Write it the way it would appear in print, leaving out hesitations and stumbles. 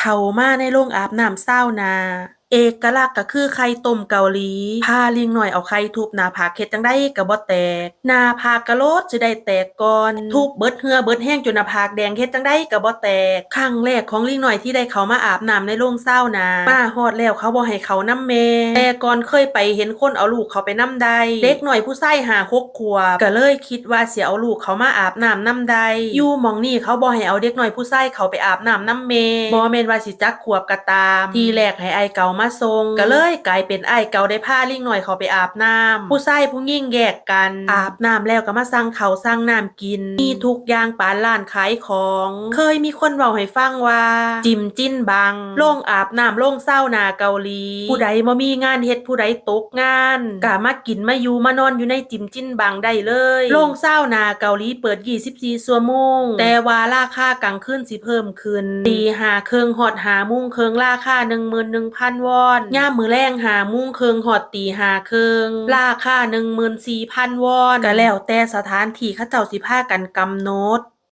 เข้ามาในโรงอาบน้ำซาวนาเอกลักษณ์ก็คือไข่ต้มเกาหลีพาลิงน้อยเอาไข่ทุบหน้าผากเฮ็ดจั่งใดก็บ่แตกหน้าผากกะโลดสิได้แตกก่อนทุบเบิดเหือเบิดแรงจนหน้าผากแดงเฮ็ดจั่งใดก็บ่แตกครั้งแรกของลิงน้อยที่ได้เข้ามาอาบน้ำในโรงซาวนามาฮอดแล้วเขาบ่ให้เข้านำแม่แต่ก่อนเคยไปเห็นคนเอาลูกเขาไปนำได้เด็กน้อยผู้ชาย5-6 ขวบก็เลยคิดว่าสิเอาลูกเขามาอาบน้ำนำได้อยู่หม้องนี้เขาบ่ให้เอาเด็กน้อยผู้ชายเขาไปอาบน้ำนำแม่บ่แม่นว่าสิจักขวบก็ตามทีแรกให้อ้ายเก่ามาส่งก็เลยกลายเป็นอ้ายเก่าได้พาลิงน้อยเขาไปอาบน้ำผู้ชายผู้หญิงแยกกันอาบน้ำแล้วก็มาสั่งข้าวสั่งน้ำกินมีทุกอย่างปานร้านขายของเคยมีคนเว้าให้ฟังว่าจิมจิ้นบังโรงอาบน้ำโรงซาวนาเกาหลีผู้ใดบ่มีงานเฮ็ดผู้ใดตกงานก็มากินมาอยู่มานอนอยู่ในจิมจิ้นบังได้เลยโรงซาวนาเกาหลีเปิด24 ชั่วโมงแต่ว่าราคากลางคืนสิเพิ่มขึ้นตี 5 ครึ่งฮอด5 โมงครึ่งราคา 11,000 วอนยามมื้อแลง5 โมงครึ่งฮอดตี 5 ครึ่งราคา 14,000 วอนก็แล้วแต่สถานที่เขาเจ้าสิพากันกำหนด